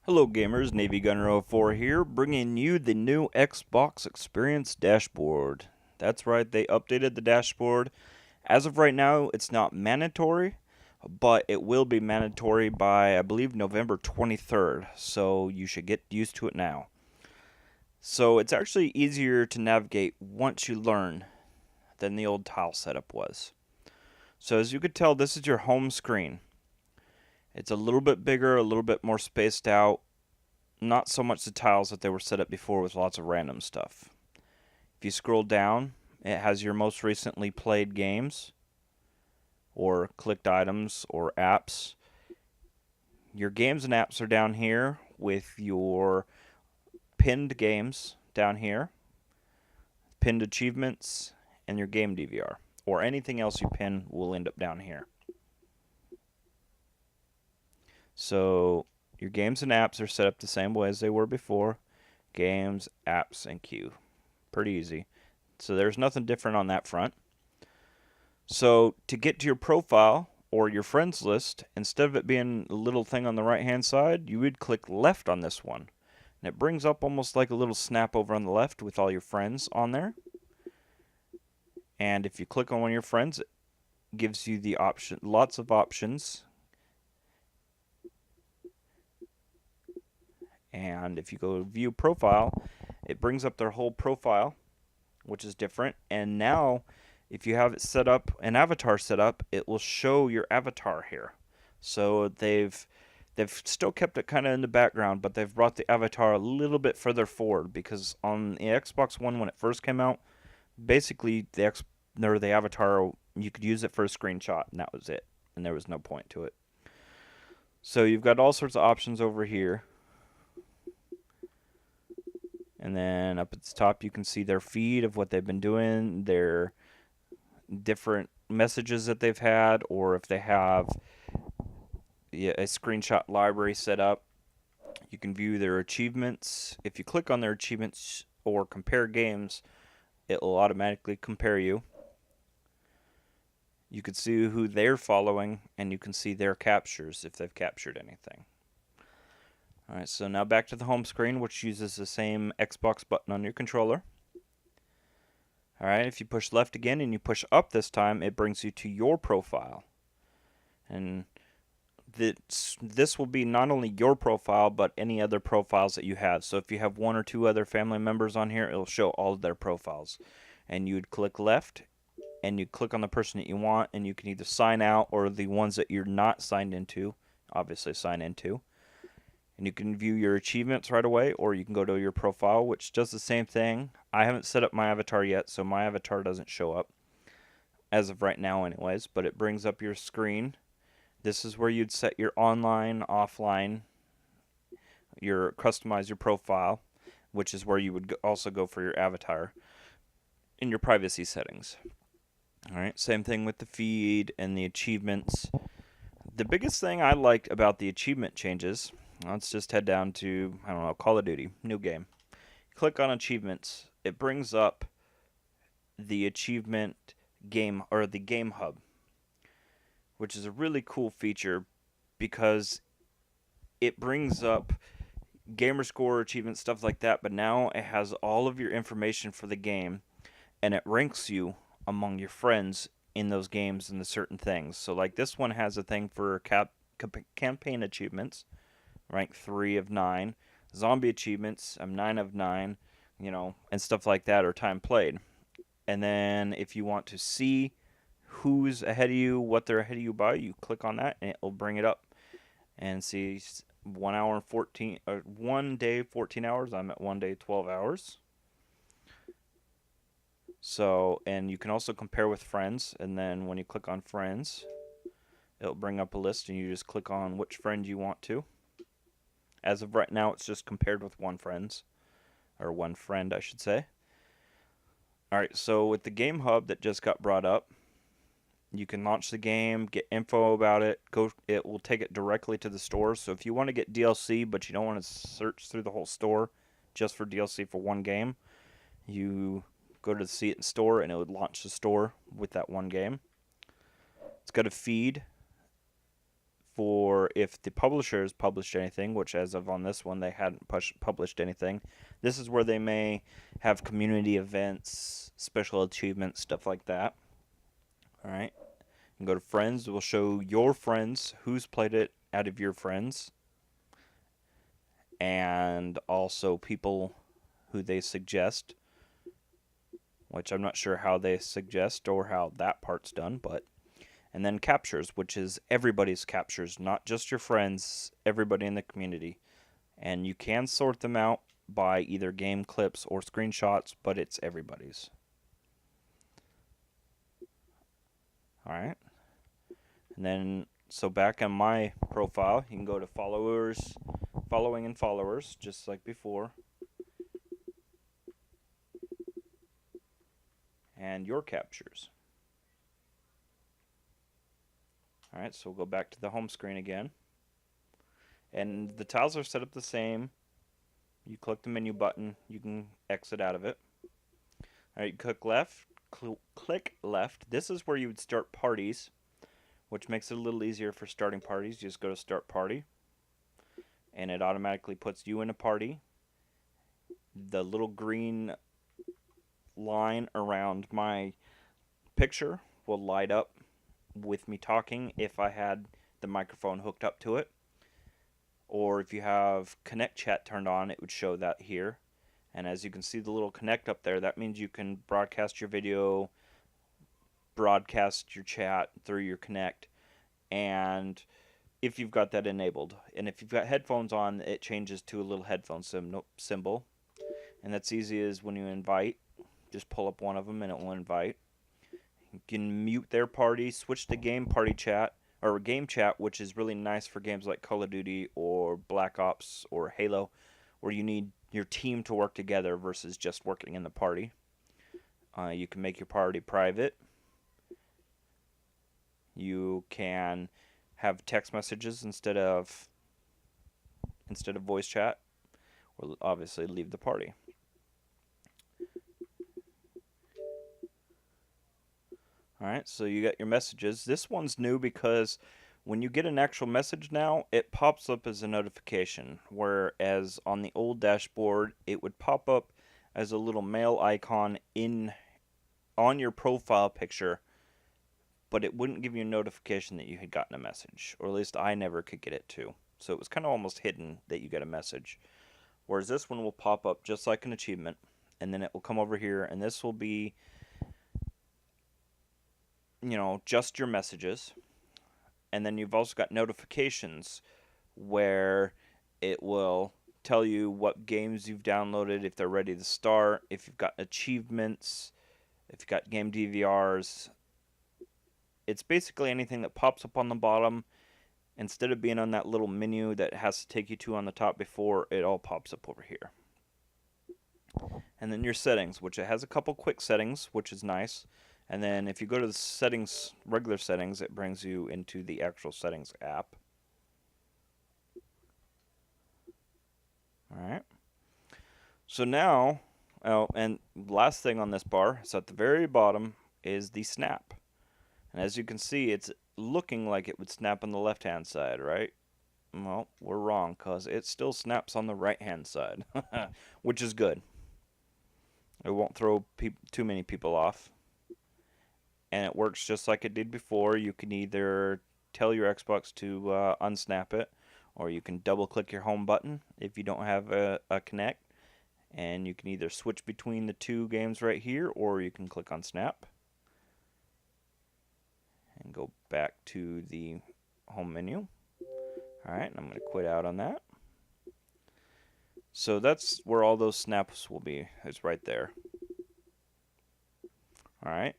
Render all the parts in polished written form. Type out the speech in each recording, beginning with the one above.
Hello gamers, Navy Gunner 04 here, bringing you the new Xbox Experience dashboard. That's right, they updated the dashboard. As of right now, it's not mandatory, but it will be mandatory by, I believe, November 23rd, so you should get used to it now. So it's actually easier to navigate once you learn than the old tile setup was. So as you could tell, this is your home screen. It's a little bit bigger, a little bit more spaced out, not so much the tiles that they were set up before with lots of random stuff. If you scroll down, it has your most recently played games or clicked items or apps. Your games and apps are down here with your pinned games down here, pinned achievements, and your game DVR. Or anything else you pin will end up down here. So your games and apps are set up the same way as they were before. Games, apps, and queue. Pretty easy. So there's nothing different on that front. So to get to your profile or your friends list, instead of it being a little thing on the right hand side, you would click left on this one. And it brings up almost like a little snap over on the left with all your friends on there. And if you click on one of your friends, it gives you the option, lots of options. And if you go view profile, it brings up their whole profile, which is different. And now, if you have it set up, an avatar set up, it will show your avatar here. So they've still kept it kind of in the background, but they've brought the avatar a little bit further forward because on the Xbox One when it first came out, basically the avatar, you could use it for a screenshot and that was it, and there was no point to it. So you've got all sorts of options over here. And then up at the top, you can see their feed of what they've been doing, their different messages that they've had, or if they have a screenshot library set up. You can view their achievements. If you click on their achievements or compare games, it will automatically compare you. You can see who they're following, and you can see their captures if they've captured anything. Alright, so now back to the home screen, which uses the same Xbox button on your controller. Alright, if you push left again and you push up this time, it brings you to your profile. And this will be not only your profile, but any other profiles that you have. So if you have one or two other family members on here, it'll show all of their profiles. And you'd click left, and you click on the person that you want, and you can either sign out or the ones that you're not signed into, obviously sign into. And you can view your achievements right away, or you can go to your profile, which does the same thing. I haven't set up my avatar yet, so my avatar doesn't show up, as of right now anyways, but it brings up your screen. This is where you'd set your online, offline, customize your profile, which is where you would also go for your avatar in your privacy settings. Alright, same thing with the feed and the achievements. The biggest thing I liked about the achievement changes, let's just head down to, I don't know, Call of Duty, new game. Click on achievements. It brings up the achievement game, or the game hub, which is a really cool feature because it brings up gamer score, achievements, stuff like that, but now it has all of your information for the game and it ranks you among your friends in those games and the certain things. So like this one has a thing for campaign achievements, rank 3 of 9, zombie achievements, I'm 9 of 9, and stuff like that, or time played. And then if you want to see who's ahead of you, what they're ahead of you by, you click on that and it'll bring it up and see 1 hour and 14, 1 day 14 hours. I'm at 1 day 12 hours. So, and you can also compare with friends, and then when you click on friends, it'll bring up a list and you just click on which friend you want to. As of right now, it's just compared with one friend, I should say. Alright, so with the game hub that just got brought up, you can launch the game, get info about it. It will take it directly to the store. So if you want to get DLC, but you don't want to search through the whole store just for DLC for one game, you go to see it in store, and it would launch the store with that one game. It's got a feed for if the publishers published anything, which as of on this one, they hadn't published anything. This is where they may have community events, special achievements, stuff like that. All right. And go to friends. It will show your friends who's played it out of your friends. And also people who they suggest, which I'm not sure how they suggest or how that part's done, but. And then captures, which is everybody's captures, not just your friends, everybody in the community. And you can sort them out by either game clips or screenshots, but it's everybody's. Alright. And then, so back on my profile, you can go to followers, following and followers, just like before. And your captures. Alright, so we'll go back to the home screen again. And the tiles are set up the same. You click the menu button, you can exit out of it. Alright, click left. This is where you would start parties, which makes it a little easier for starting parties. You just go to start party, and it automatically puts you in a party. The little green line around my picture will light up with me talking if I had the microphone hooked up to it. Or if you have Connect Chat turned on, it would show that here. And as you can see the little Connect up there, that means you can broadcast your video, broadcast your chat through your Connect, and if you've got that enabled. And if you've got headphones on, it changes to a little headphone symbol. And that's easy as when you invite, just pull up one of them and it will invite. You can mute their party, switch to game party chat, or game chat, which is really nice for games like Call of Duty or Black Ops or Halo, where you need your team to work together versus just working in the party. You can make your party private. You can have text messages instead of voice chat, or obviously leave the party. Alright, so you got your messages. This one's new because when you get an actual message now, it pops up as a notification, whereas on the old dashboard, it would pop up as a little mail icon on your profile picture, but it wouldn't give you a notification that you had gotten a message, or at least I never could get it to. So it was kind of almost hidden that you get a message. Whereas this one will pop up just like an achievement, and then it will come over here, and this will be, just your messages. And then you've also got notifications where it will tell you what games you've downloaded, if they're ready to start, if you've got achievements, if you've got game DVRs. It's basically anything that pops up on the bottom. Instead of being on that little menu that has to take you to on the top before, it all pops up over here. And then your settings, which it has a couple quick settings, which is nice. And then if you go to the settings, regular settings, it brings you into the actual settings app. Alright. So now, and last thing on this bar, so at the very bottom is the snap. And as you can see, it's looking like it would snap on the left-hand side, right? Well, we're wrong, because it still snaps on the right-hand side, which is good. It won't throw too many people off. And it works just like it did before. You can either tell your Xbox to unsnap it, or you can double-click your home button if you don't have a Kinect. And you can either switch between the two games right here, or you can click on snap. And go back to the home menu. Alright, I'm going to quit out on that. So that's where all those snaps will be. It's right there. Alright.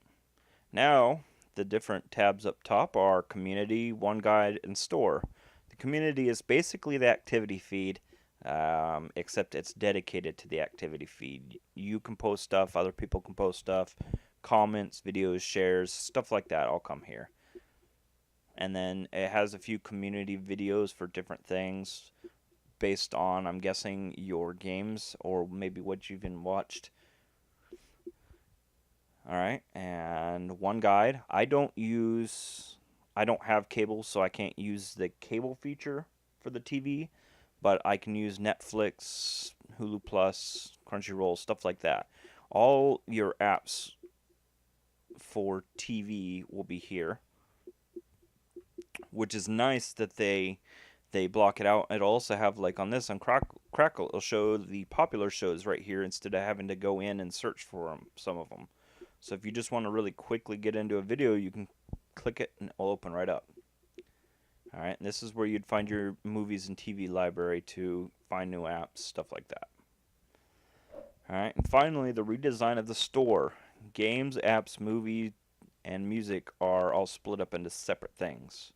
Now, the different tabs up top are Community, One Guide, and Store. The Community is basically the activity feed, except it's dedicated to the activity feed. You can post stuff, other people can post stuff, comments, videos, shares, stuff like that all come here. And then it has a few community videos for different things based on, I'm guessing, your games or maybe what you've even watched. Alright, and One Guide. I don't use I don't have cable, so I can't use the cable feature for the TV, but I can use Netflix, Hulu Plus, Crunchyroll, stuff like that. All your apps for TV will be here, which is nice that they block it out. It'll also have, like on this on Crackle, it'll show the popular shows right here instead of having to go in and search for them, some of them. So if you just want to really quickly get into a video, you can click it and it'll open right up. All right, and this is where you'd find your movies and TV library to find new apps, stuff like that. All right, and finally, the redesign of the store. Games, apps, movie, and music are all split up into separate things.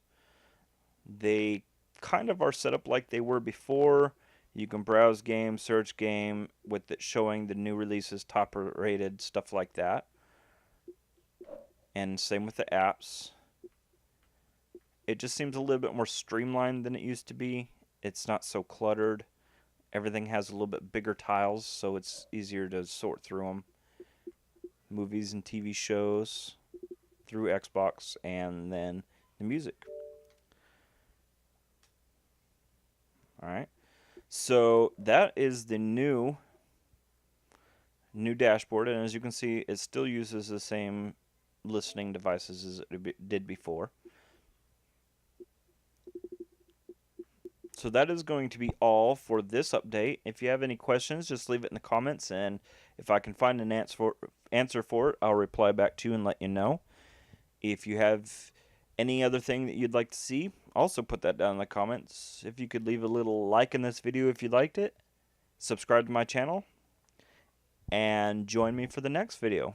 They kind of are set up like they were before. You can browse game, search game, with it showing the new releases, top rated, stuff like that. And same with the apps. It just seems a little bit more streamlined than it used to be. It's not so cluttered. Everything has a little bit bigger tiles, so it's easier to sort through them. Movies and TV shows through Xbox, and then the music. Alright, so that is the new dashboard, and as you can see, it still uses the same listening devices as it did before. So that is going to be all for this update. If you have any questions, just leave it in the comments, and if I can find an answer for it, I'll reply back to you and let you know. If you have any other thing that you'd like to see, also put that down in the comments. If you could leave a little like in this video if you liked it, subscribe to my channel, and join me for the next video.